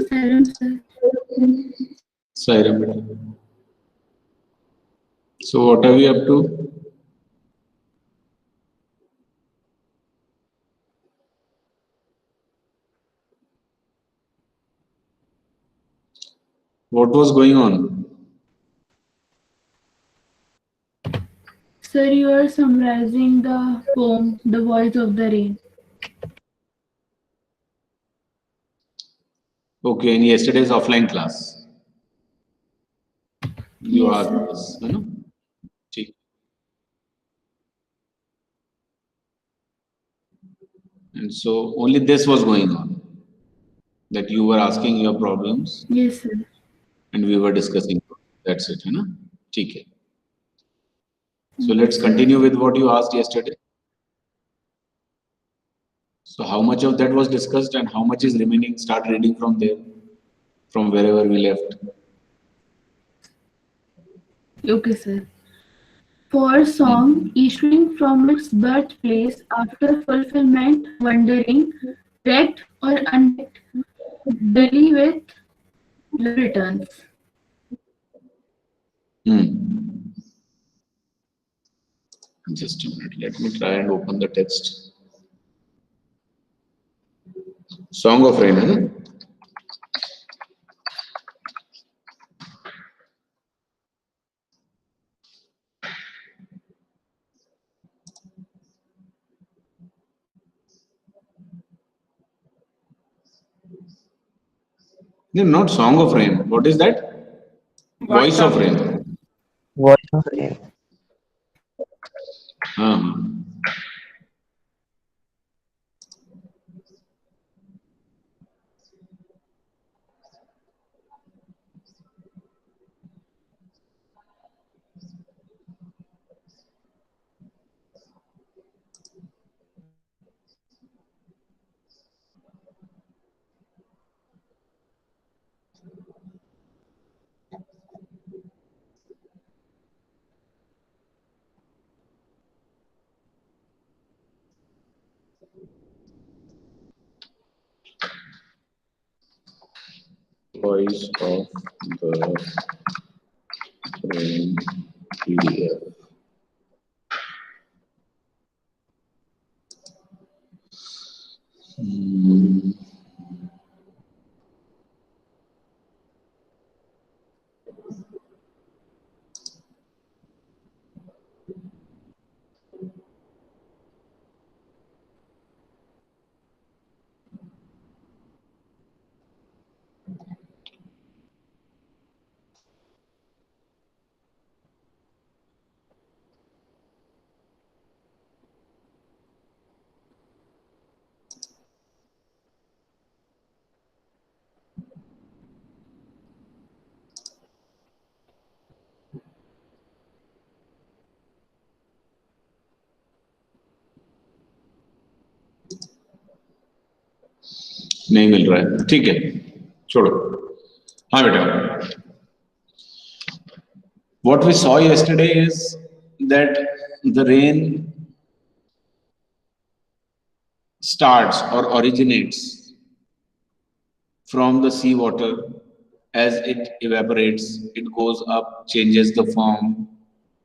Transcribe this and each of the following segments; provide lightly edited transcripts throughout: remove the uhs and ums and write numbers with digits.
Saram, sir. Sairam. So what are we up to? What was going on? Sir, you are summarizing the poem, The Voice of the Rain. Okay, in yesterday's offline class, you Yes, asked sir. this, you know? ठीक. And so only this was going on, that you were asking your problems Yes, sir. and we were discussing. That's it, you know? ठीक है. So let's Yes, sir. continue with what you asked yesterday. So how much of that was discussed and how much is remaining? Start reading from there, from wherever we left. Okay, sir. For song issuing from its birthplace after fulfillment, wandering, wrecked or unwrecked, daily with love returns. Hmm. Just a minute. Let me try and open the text. Song of Rain, है ना? No, not Song of Rain. What is that? Voice of Rain. Voice of Rain. हाँ. Voice of the Rain PDF. Hmm. नहीं मिल रहा है. ठीक है, छोड़ो. हाँ बेटा. What we saw yesterday is that the rain starts or originates from the sea water. As it evaporates, it goes up, changes the form,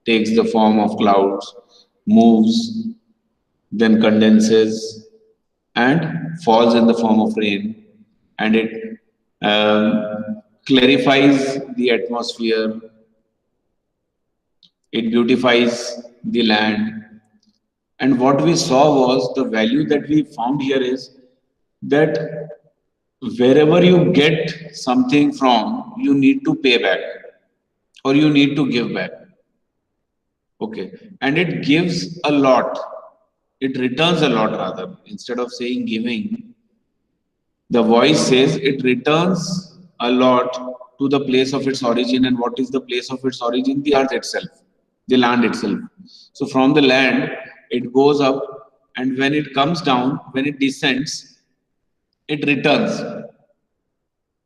takes the form of clouds, moves, then condenses, and falls in the form of rain. And it clarifies the atmosphere, it beautifies the land. And what we saw was the value that we found here is that wherever you get something from, you need to pay back or you need to give back. Okay. And it gives a lot. It returns a lot rather. Instead of saying giving, the voice says it returns a lot to the place of its origin. And what is the place of its origin? The earth itself, the land itself. So from the land, it goes up, and when it comes down, when it descends, it returns.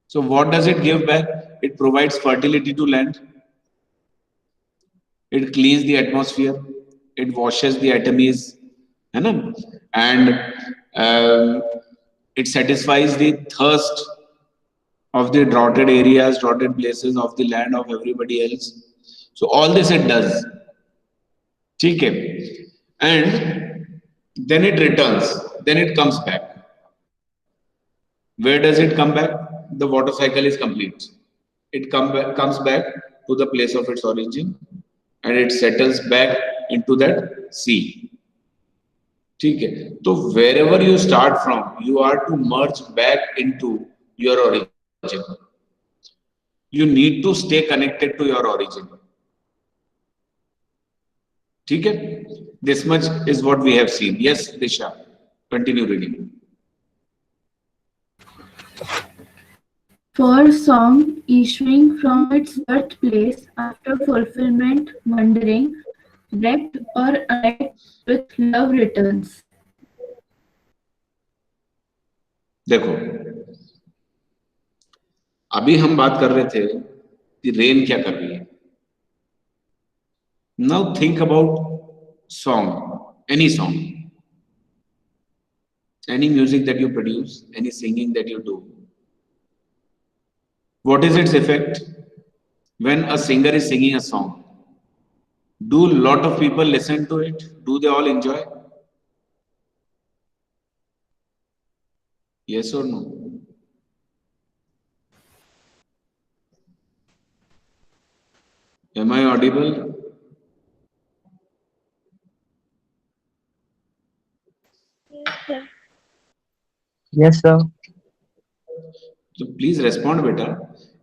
So what does it give back? It provides fertility to land. It cleans the atmosphere. It washes the atomies, है ना? And it satisfies the thirst of the dotted areas, dotted places of the land of everybody else. So all this it does. ठीक है? And then it returns, then it comes back. Where does it come back? The water cycle is complete. It comes back to the place of its origin and it settles back into that sea. ठीक है? तो wherever you start from, you are to merge back into your origin. You need to stay connected to your origin. ठीक है? This much is what we have seen. Yes, Disha, continue reading. For song issuing from its birthplace after fulfillment, wandering, wrecked or unwrecked with love returns. देखो, अभी हम बात कर रहे थे कि रेन क्या कर रही है. Now think about song, any song, any music that you produce, any singing that you do. What is its effect when a singer is singing a song? Do a lot of people listen to it? Do they all enjoy? Yes or no? Am I audible? Yes, sir. So please respond, beta.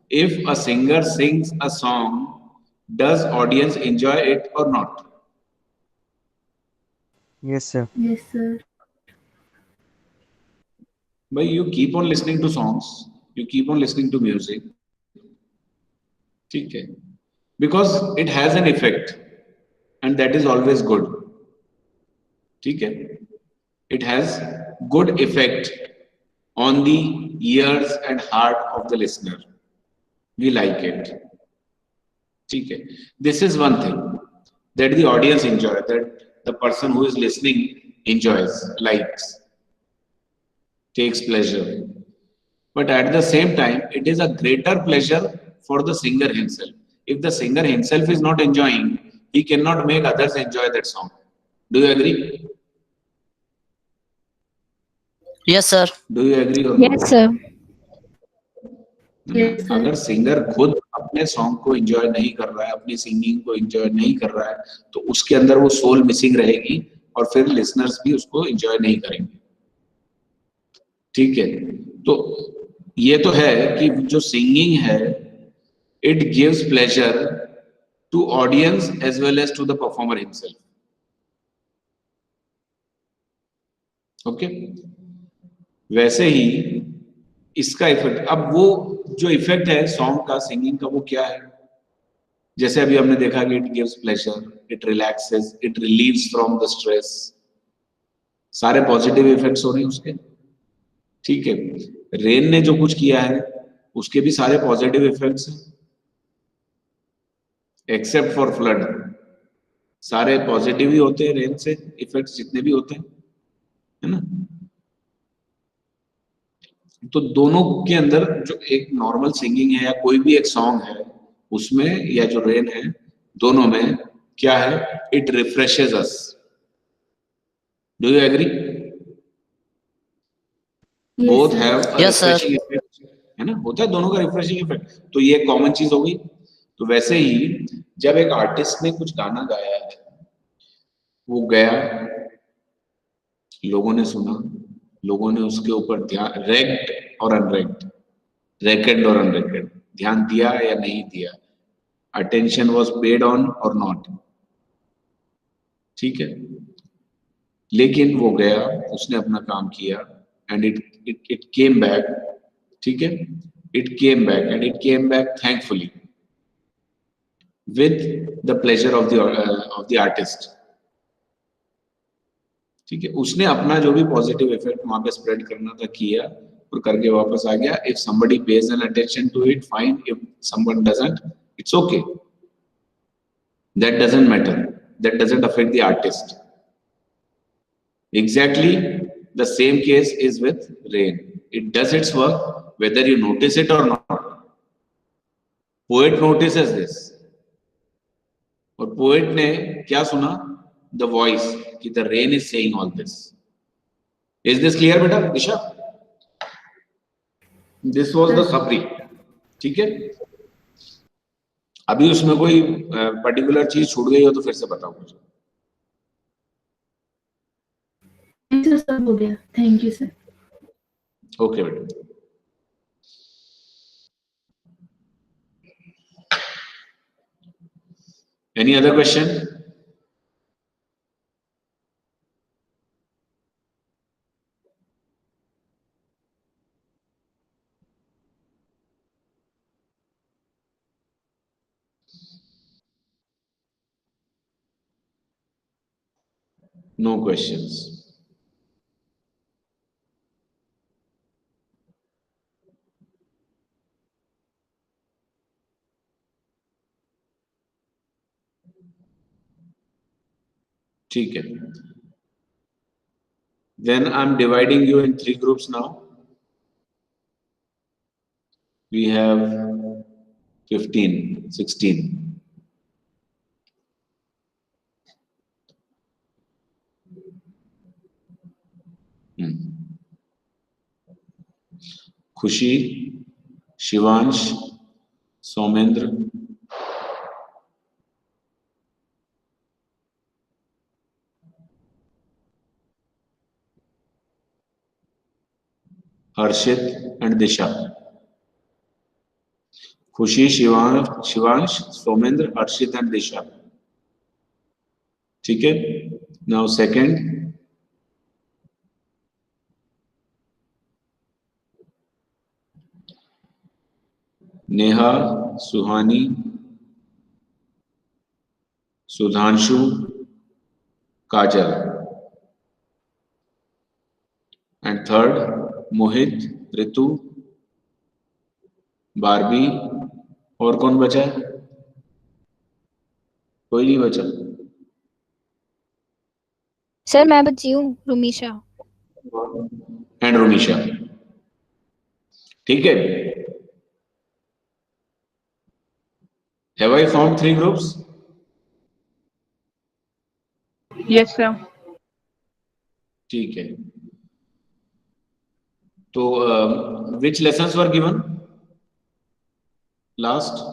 If a singer sings a song, does audience enjoy it or not? Yes, sir. Yes, sir. But you keep on listening to songs, you keep on listening to music. ठीक है? Because it has an effect and that is always good. ठीक है? It has good effect on the ears and heart of the listener. We like it. ठीक है? This is one thing that the audience enjoy, that the person who is listening enjoys, likes, takes pleasure. But at the same time, it is a greater pleasure for the singer himself. If the singer himself is not enjoying, he cannot make others enjoy that song. Do you agree? Yes, sir. Do you agree or not? Yes, sir. Yes, sir. अगर singer खुद अपने song को enjoy नहीं कर रहा है, अपनी singing को एंजॉय नहीं कर रहा है, तो उसके अंदर वो सोल मिसिंग रहेगी और फिर लिसनर्स भी उसको एंजॉय नहीं करेंगे. ठीक है? तो ये तो है कि जो सिंगिंग है, it gives pleasure to audience as well as to the performer himself. Okay? वैसे ही इसका इफेक्ट, अब वो जो इफेक्ट है सॉन्ग का, सिंगिंग का, वो क्या है? जैसे अभी हमने देखा कि it gives pleasure, it relaxes, it relieves from the stress. सारे पॉजिटिव इफेक्ट्स हो रहे हैं उसके. ठीक है? रेन ने जो कुछ किया है उसके भी सारे पॉजिटिव इफेक्ट्स हैं, एक्सेप्ट फॉर फ्लड. सारे पॉजिटिव ही होते हैं रेन से, इफेक्ट्स जितने भी होते हैं, है ना? तो दोनों के अंदर जो एक नॉर्मल सिंगिंग है या कोई भी एक सॉन्ग है उसमें, या जो रेन है, दोनों में क्या है? It refreshes us. Do you agree? Both have Yes, sir. Refreshing effect, है ना? होता है दोनों का रिफ्रेशिंग इफेक्ट. तो ये कॉमन चीज हो गई. तो वैसे ही जब एक आर्टिस्ट ने कुछ गाना गाया है, वो गया, लोगों ने सुना, लोगों ने उसके ऊपर ध्यान, रेक्ड और अनरेक्ड, रेकेड और अनरेकेड, ध्यान दिया या नहीं दिया, अटेंशन वाज पेड ऑन और नॉट. ठीक है? लेकिन वो गया, उसने अपना काम किया एंड इट केम बैक. ठीक है? It came back and it came back thankfully with the pleasure of the artist. ठीक है? उसने अपना जो भी पॉजिटिव इफेक्ट वहां पे स्प्रेड करना था किया और करके वापस आ गया. If somebody pays an attention to it, fine. If someone doesn't, it's okay. That doesn't matter. That doesn't affect the artist. Exactly the same case is with rain. It does its work, whether you notice it or not. Poet notices this. और poet ने क्या सुना? The voice कि the rain is saying all this. Is this clear, बेटा? दिशा? This was the summary. ठीक है? अभी उसमें कोई पर्टिकुलर चीज छूट गई हो तो फिर से बताओ मुझे. सब हो गया. Thank you sir. ओके बेटा. Any other question? No questions. ठीक है. Then I'm dividing you in 3 groups now. We have 15, 16. खुशी, शिवांश, सौमेंद्र, हर्षित एंड दिशा. खुशी, शिवांश, सौमेंद्र, हर्षित एंड दिशा. ठीक है. Now second. Neha, Suhani, Sudhanshu, Kajal. And third Mohit, Ritu, Barbie. और कौन बचा है? कोई नहीं बचा. सर मैं बची हूँ, रुमीशा. एंड रुमीशा. ठीक है. Have I found 3 groups? Yes, sir. ठीक है. तो which lessons were given last?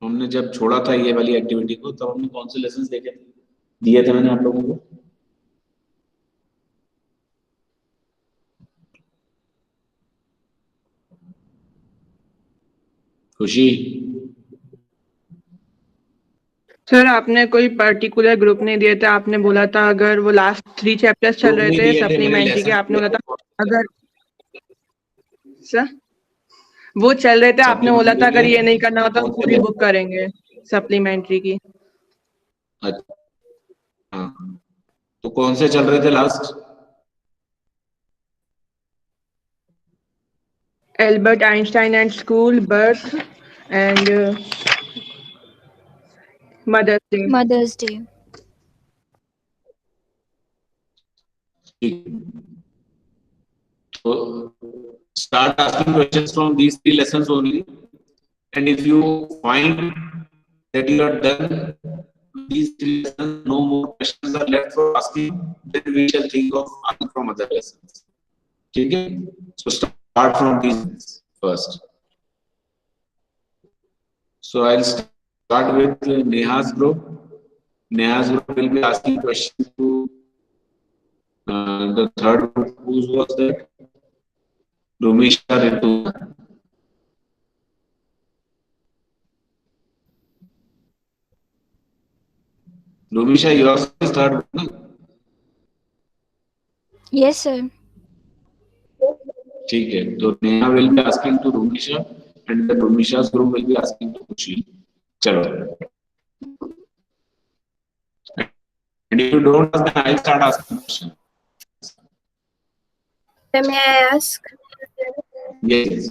हमने जब छोड़ा था ये वाली एक्टिविटी को तब हमने कौन से लेसन्स दिए थे मैंने आप लोगों को? खुशी. सर आपने कोई पर्टिकुलर ग्रुप नहीं दिए थे. आपने बोला था अगर वो लास्ट 3 चैप्टर्स चल रहे थे सप्लीमेंट्री के, आपने बोला था अगर सर वो चल रहे थे, आपने बोला था अगर ये नहीं करना होता तो पूरी बुक करेंगे सप्लीमेंट्री की. हाँ. तो कौन से चल रहे थे last? Albert Einstein and school, birth and mother's day. So start asking questions from these 3 lessons only, and if you find that you are done these 3 lessons, no more questions are left for asking, then we shall think of asking from other lessons. ठीक है. So start from these first. So I'll start with Neha's group. Neha's group will be asking questions to the third group. Who was that? Rumisha, Ritu. Rumisha, yours is third group, no? Yes, sir. ठीक है. तो Neha will be asking to Rumisha, and then Rumisha's group will be asking to Kushi. चलो. And if you don't ask, then I'll start asking questions. May I ask? Yes.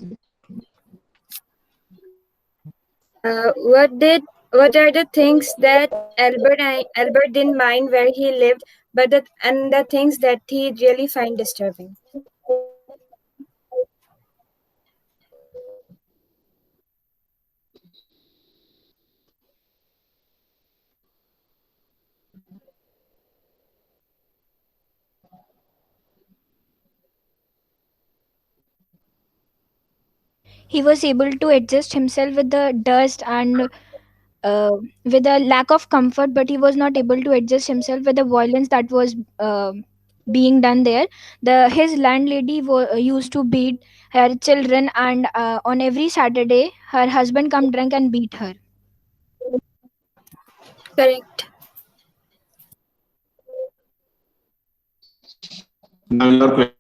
What are the things that Albert didn't mind where he lived, but the things that he really find disturbing? he was able to adjust himself with the dust and with a lack of comfort, but he was not able to adjust himself with the violence that was being done there. His landlady used to beat her children, and on every Saturday her husband come drunk and beat her. Correct. Now your question.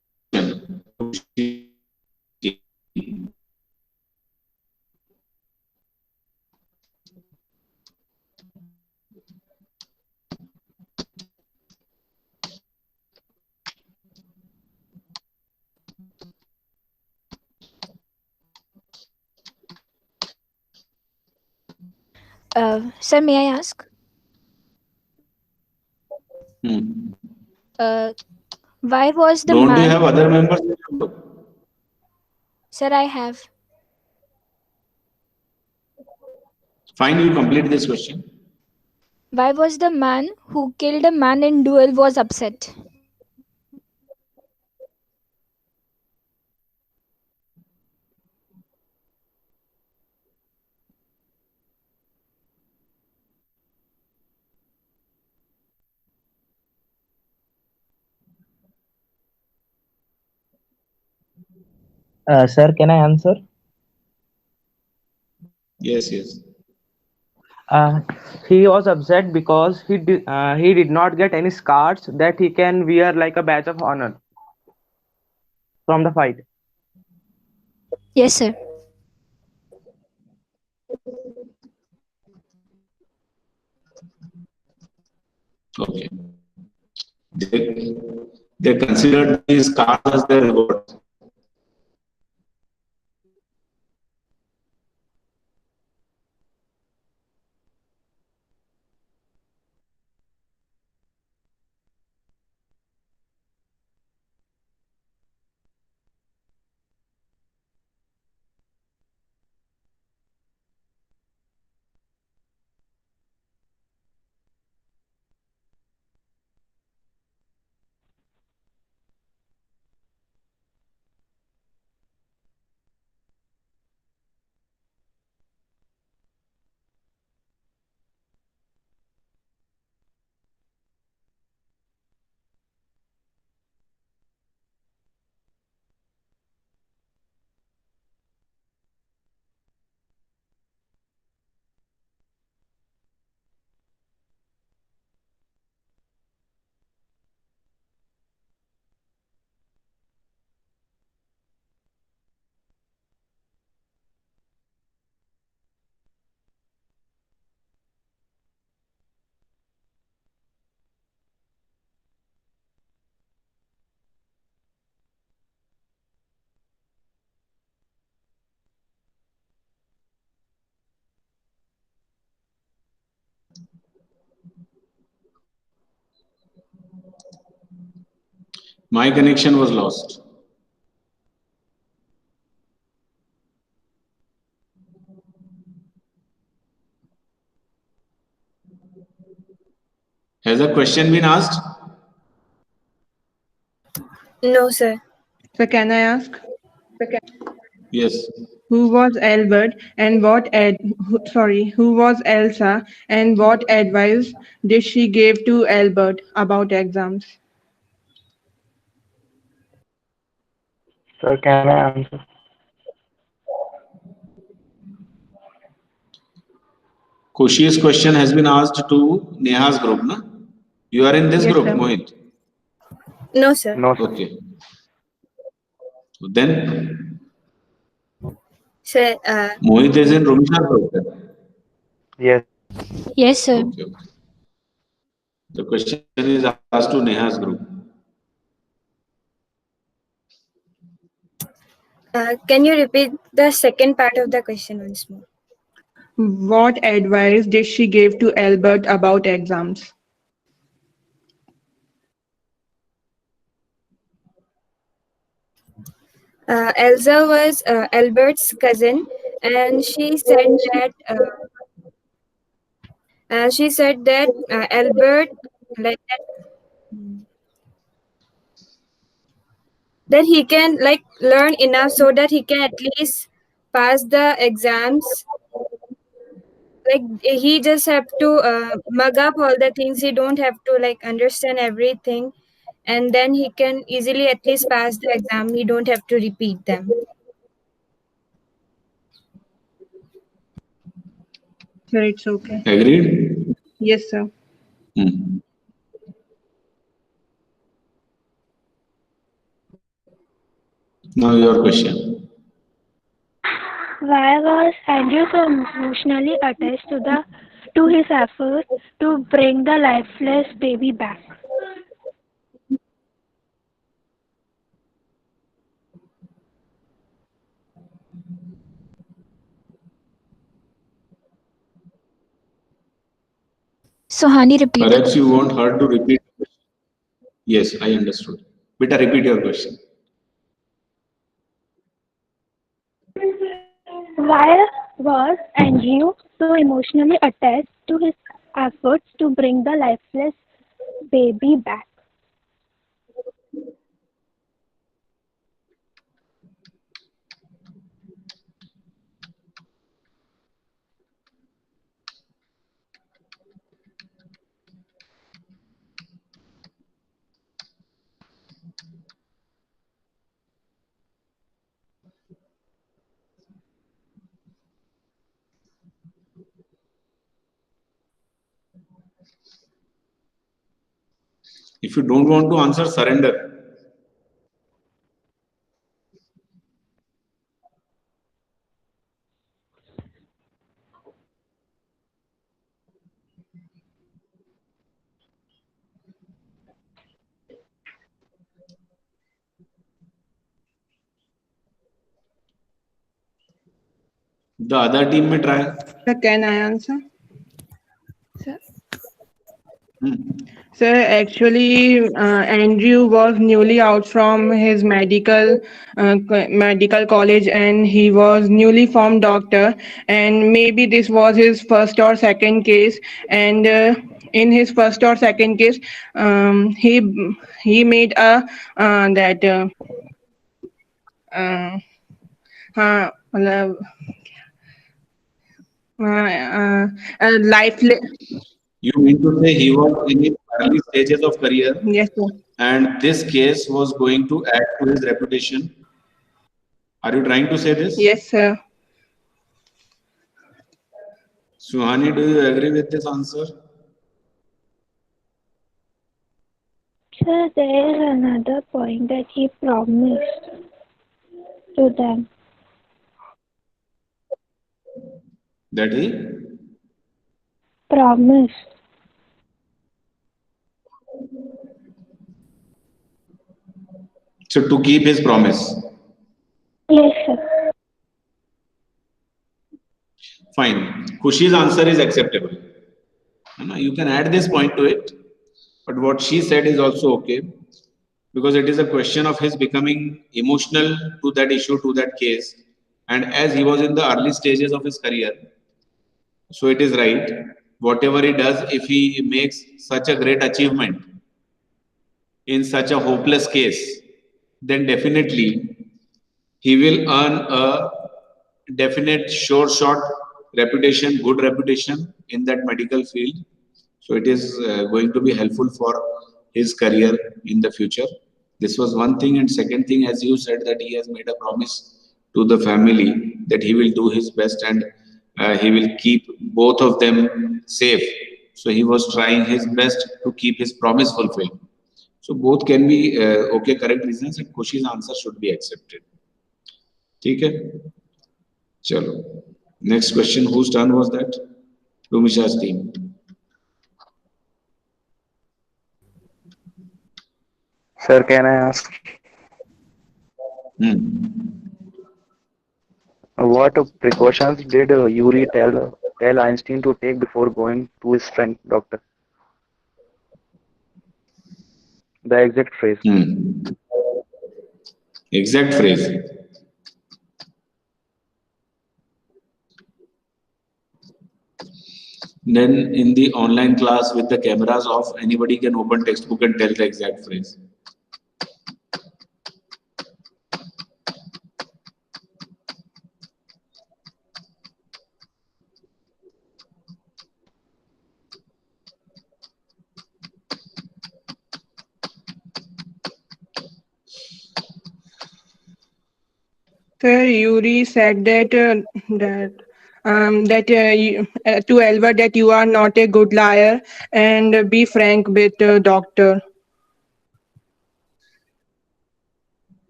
Sir, may I ask? Hmm. Why was the Don't you man? have other members in your group? Sir, I have. Fine, you complete this question. Why was the man who killed a man in duel was upset? Sir, can I answer? Yes, yes. Uh, he was upset because he did not get any scars that he can wear like a badge of honor from the fight. Yes, sir. Okay. They, they considered these cars as their reward. My connection was lost. Has a question been asked? No, sir. So can I ask, Yes. who was Albert and who was Elsa and what advice did she give to Albert about exams? Sir, can I answer? Kushi's question has been asked to Neha's group, na? You are in this Yes, group, sir. Mohit. No, sir. No, sir. Okay. So then Sir, Mohit is in Rumisha's group. Then. Yes. Yes, sir. Okay, okay. The question is asked to Neha's group. can you repeat the second part of the question once more? What advice did she give to Albert about exams? Elsa was Albert's cousin, and she said that Albert, like, that he can like learn enough so that he can at least pass the exams. Like he just have to mug up all the things. He don't have to like understand everything, and then he can easily at least pass the exam. He don't have to repeat them. Sir, it's okay. Agreed? Yes, sir. Hmm. Now your question. Why was Andrew so emotionally attached to his efforts to bring the lifeless baby back? Sohani, repeat the Perhaps you want her to repeat. Yes, I understood. Beta, repeat your question. Why was Andrew so emotionally attached to his efforts to bring the lifeless baby back? If you don't want to answer, surrender. The other team may try. Sir, can I answer? Hmm. Sir, actually, Andrew was newly out from his medical college, and he was newly formed doctor. And maybe this was his first or second case. And in his first or second case, he made a that मतलब, life. You mean to say he was in his early stages of career Yes, sir. and this case was going to add to his reputation? Are you trying to say this? Yes, sir. Suhani, do you agree with this answer? Sir, there is another point that he promised to them. That he? Promise. So to keep his promise. Yes, sir. Fine. Khushi's answer is acceptable. You can add this point to it. But what she said is also okay. Because it is a question of his becoming emotional to that issue, to that case. And as he was in the early stages of his career, so it is right. Whatever he does, if he makes such a great achievement in such a hopeless case, then definitely he will earn a definite sure shot reputation, good reputation in that medical field. So it is going to be helpful for his career in the future. This was one thing. And second thing, as you said, that he has made a promise to the family that he will do his best and he will keep both of them safe. So he was trying his best to keep his promise fulfilled. So both can be okay, correct reasons, and Kushi's answer should be accepted. ठीक है? चलो. Next question, whose turn was that? Rumisha's team. Sir, can I ask what precautions did Yuri tell Einstein to take before going to his friend doctor? The exact phrase. Exact phrase. Then in the online class with the cameras off, anybody can open textbook and tell the exact phrase. Sir, Yuri said that to Albert that you are not a good liar and be frank with doctor.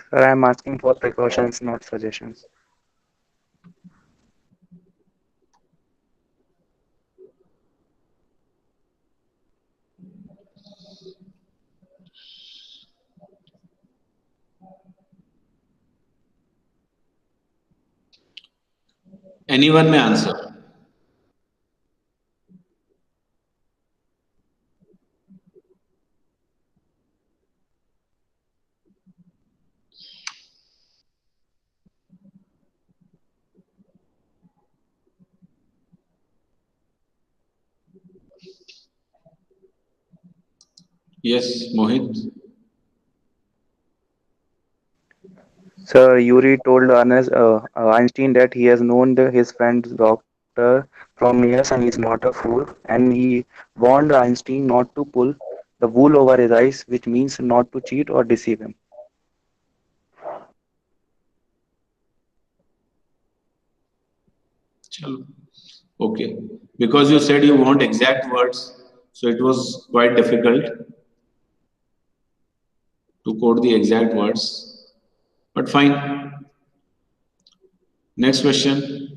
Sir, I'm asking for precautions, not suggestions. Anyone may answer. Yes, Mohit. Sir, Yuri told Einstein that he has known his friend doctor from years and he's not a fool. And he warned Einstein not to pull the wool over his eyes, which means not to cheat or deceive him. Chalo. Okay. Because you said you want exact words, so it was quite difficult to quote the exact words. But fine. Next question.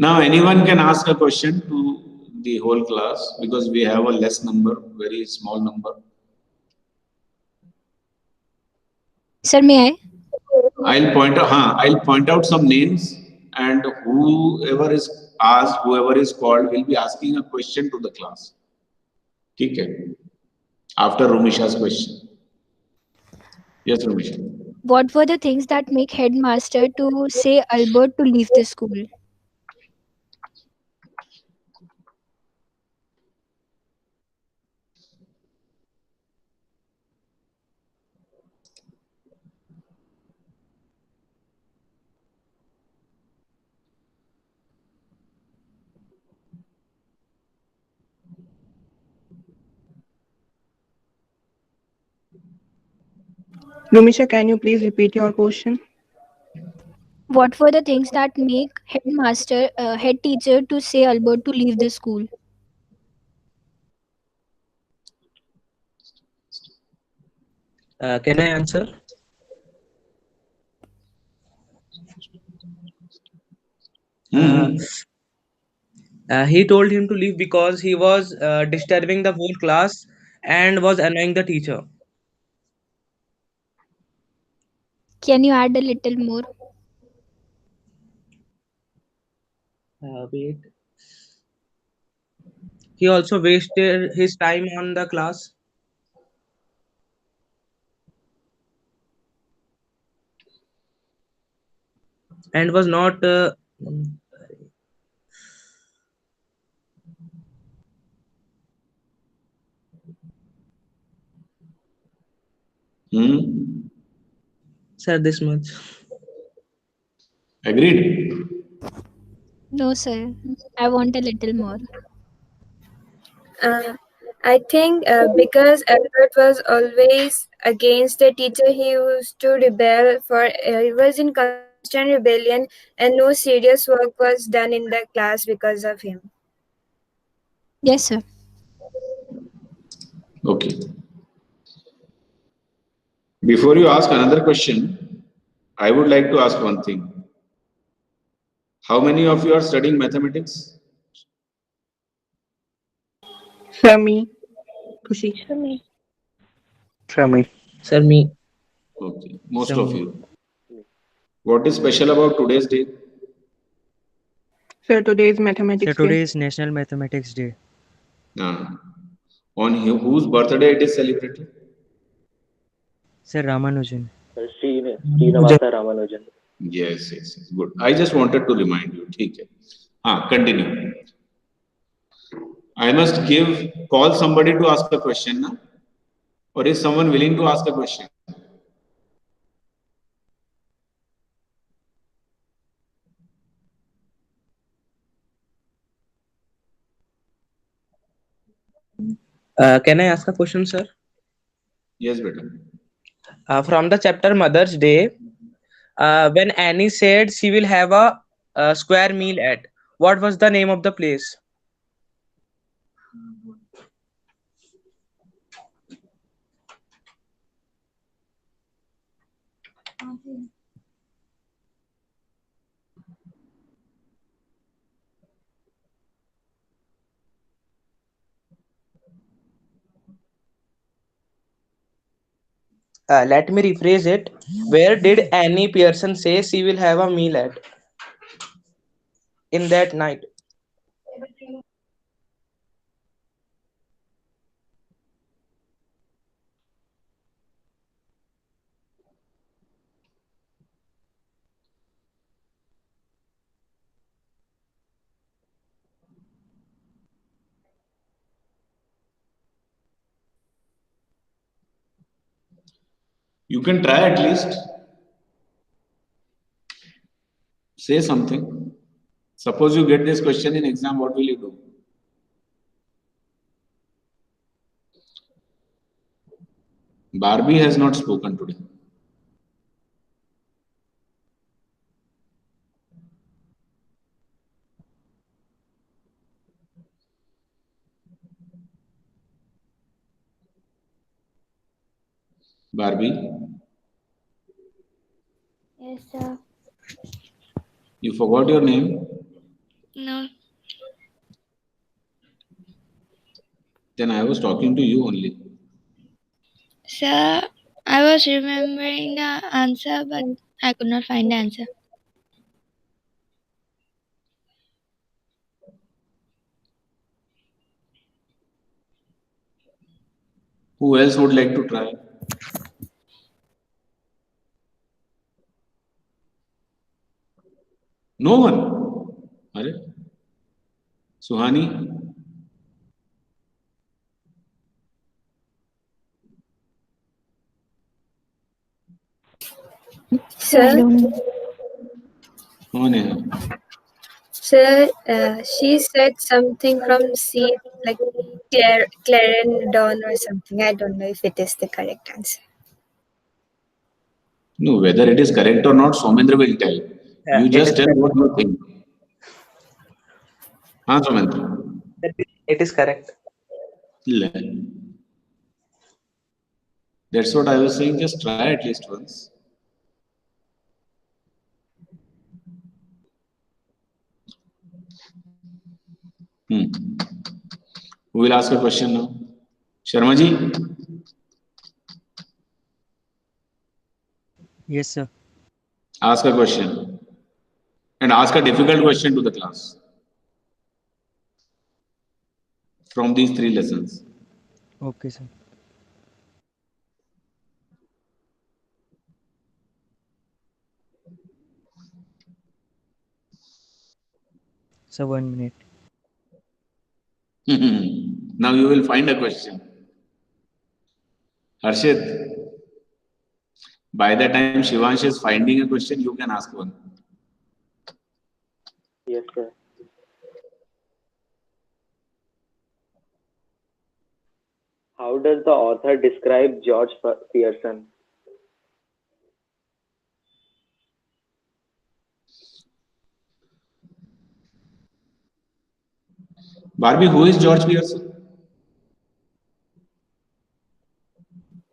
Now anyone can ask a question to the whole class because we have a less number, very small number. Sir, may I? I'll point out some names, and whoever is asked, whoever is called, will be asking a question to the class. ठीक है? After Rumisha's question. Yes, Rumisha. What were the things that make headmaster to say Albert to leave the school? Rumisha, can you please repeat your question? What were the things that make head teacher to say Albert to leave the school? Can I answer? He told him to leave because he was disturbing the whole class and was annoying the teacher. Can you add a little more? Wait. He also wasted his time on the class. And was not sir this much. Agreed? No, sir. I want a little more. I think because Albert was always against the teacher, he used to rebel. He was in constant rebellion, and no serious work was done in the class because of him. Yes, sir. Okay. Before you ask another question, I would like to ask one thing. How many of you are studying mathematics? Sir, me. Kushi. For me. Shami. Sir, me. Okay, most Sir, of you. What is special about today's day? Sir, today is Mathematics So today Day. is National Mathematics Day. Ah. On whose birthday it is celebrated? Sir, Ramanujan. Srinivasa Ramanujan. Yes, yes, yes. Good. I just wanted to remind you. ठीक है. Continue. I must call somebody to ask a question now. Or is someone willing to ask a question? Can I ask a question, sir? Yes, beta. From the chapter Mother's Day, when Annie said she will have a square meal at, what was the name of the place? Let me rephrase it. Where did Annie Pearson say she will have a meal at in that night? You can try at least. Say something. Suppose you get this question in exam, what will you do? Barbie has not spoken today. Barbie, Yes, sir. you forgot your name? No. Then I was talking to you only. Sir, I was remembering the answer, but I could not find the answer. Who else would like to try? No one. Are? Suhani? Sir, No, Neha. sir, she said something from C, like Clarendon or something. I don't know if it is the correct answer. No, whether it is correct or not, Somendra will tell. Yeah, You it just is tell correct. what you think. Somendra. It is correct. That's what I was saying. Just try at least once. Who will ask a question now? Sharma ji, Yes, sir. ask a question. And ask a difficult question to the class. From these 3 lessons. Okay, sir. So 1 minute. Now you will find a question. Harshit, by the time Shivansh is finding a question, you can ask one. Yes, sir. How does the author describe George Pearson? Barbie, who is George Pearson?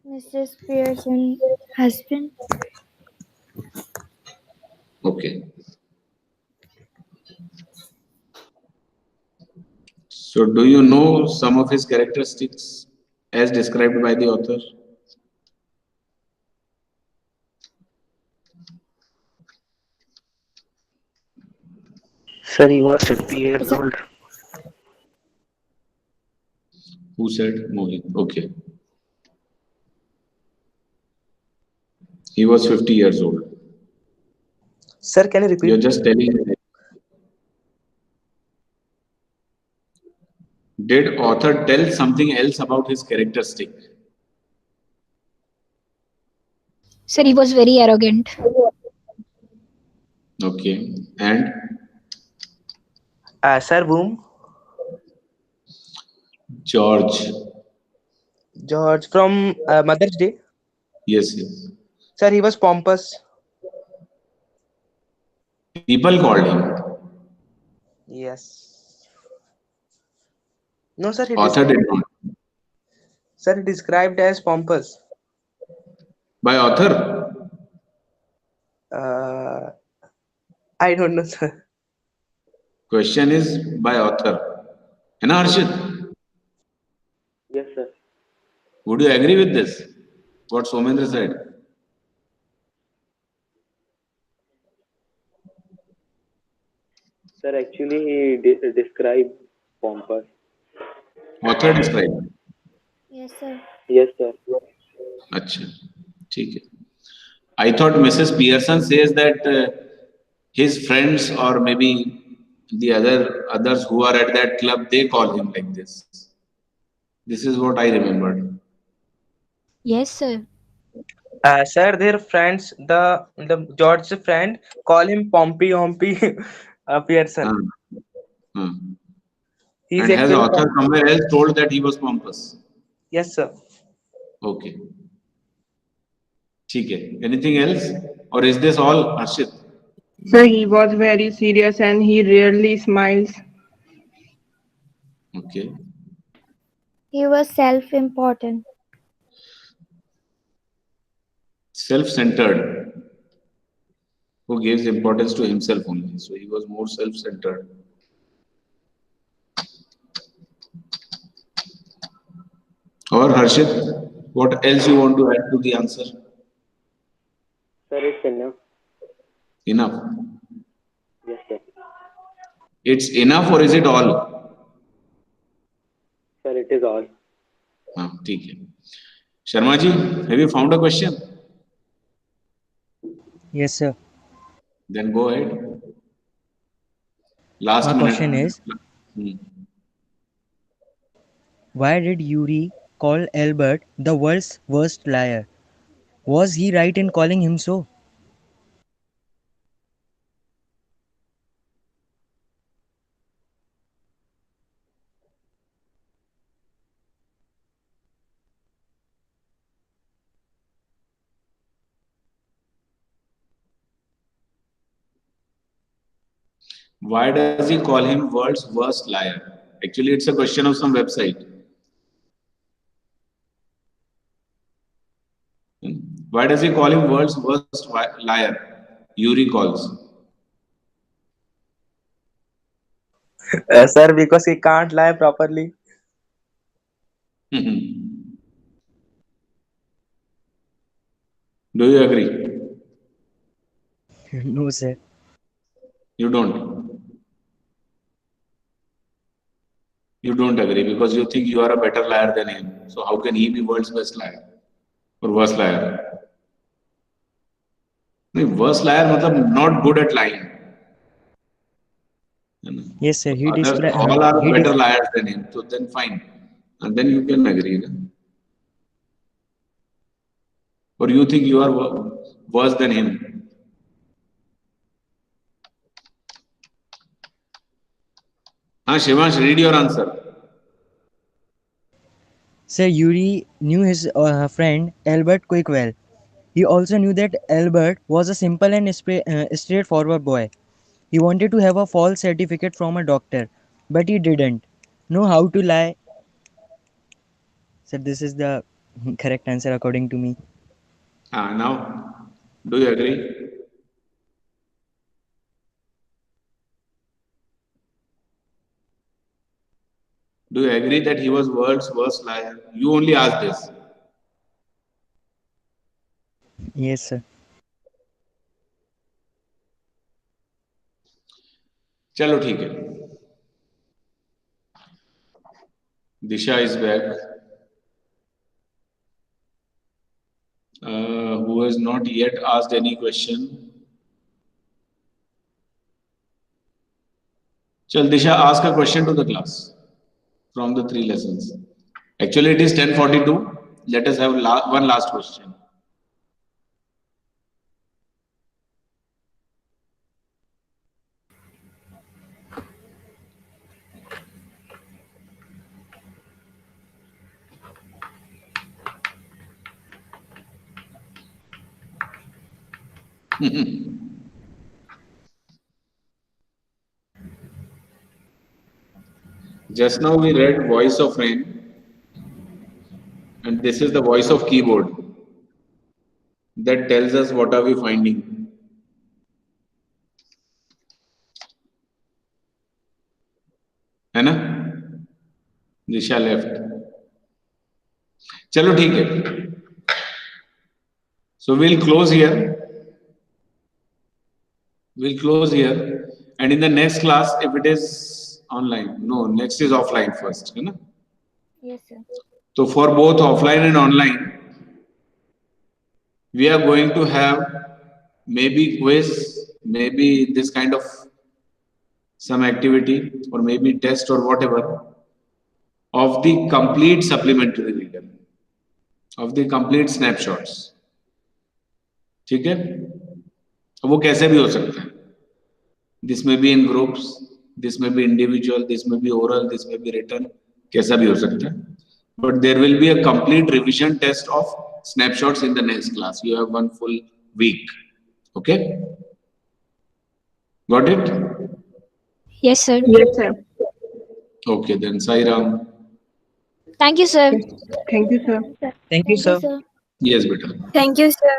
Mrs. Pearson's husband. Okay. So, do you know some of his characteristics as described by the author? Sir, he was 50 years old. Who said Mohit? Okay. He was 50 years old. Sir, can you repeat? You're just telling. Did author tell something else about his characteristic? Sir, he was very arrogant. Okay. And Sir, whom? George. George from Mother's Day. Yes, yes. Sir, he was pompous. People called him. Yes. No, sir, Author did not. Sir, he described as pompous. By author? I don't know, sir. Question is by author. है ना Harshit? Yes, sir. Would you agree with this? What Somendra said? Sir, actually, he described pompous. Author described. Yes, sir. Yes, sir. अच्छा, ठीक है. I thought Mrs. Pearson says that his friends or maybe the others who are at that club, they call him like this. This is what I remembered. Yes, sir. Sir, their friends, the George's friend, call him Pompey Pearson. He's And has actually author somewhere else told that he was pompous? Yes, sir. Okay. ठीक है. Anything else? Or is this all, Harshit? So he was very serious and he rarely smiles. Okay. He was self-important. Self-centered. Who gives importance to himself only. So he was more self-centered. Or Harshit, what else you want to add to the answer? Sir, it's enough. Enough. Yes, sir. It's enough or is it all? Sir, it is all. हाँ, ठीक है. Sharma ji, have you found a question? Yes, sir. Then go ahead. Last My minute. question is, why did Yuri call Albert the world's worst liar? Was he right in calling him so? Why does he call him world's worst liar? Actually, it's a question of some website. Why does he call him world's worst liar? Yuri calls. Sir, because he can't lie properly. Do you agree? No, sir. You don't. You don't agree because you think you are a better liar than him. So how can he be world's best liar or worst liar? No, worst liar मतलब not good at lying. Yes, sir. He Others described. all are better liars than him. So then fine, and then you can agree. No? Or you think you are worse than him? Shivansh, read your answer. Sir, Yuri knew his friend Albert quite well. He also knew that Albert was a simple and straightforward boy. He wanted to have a false certificate from a doctor, but he didn't know how to lie. Sir, this is the correct answer according to me. Now, do you agree? Do you agree that he was world's worst liar? You only asked this. Yes, sir. चलो ठीक है. Disha is back. Who has not yet asked any question? Chal, Disha, ask a question to the class from the 3 lessons. Actually, it is 10:42. Let us have one last question. Just now we read voice of rain, and this is the voice of keyboard that tells us what are we finding. है ना? दिशा left. चलो ठीक है. So we'll close here. We'll close here, and in the next class, if it is online, no, next is offline first, है ना? Yes, sir. So for both offline and online, we are going to have maybe quiz, maybe this kind of some activity, or maybe test or whatever, of the complete supplementary reader, of the complete snapshots. ठीक है? वो कैसे भी हो सकता है. This may be in groups, this may be individual, this may be oral, this may be written, कैसा भी हो सकता है. But there will be a complete revision test of snapshots in the next class. You have 1 full week. Okay? Got it? Yes, sir. Yes, sir. Okay, then Sai Ram. Thank you, sir. Thank you, sir. Thank you, sir. sir. Yes, beta. Thank you, sir.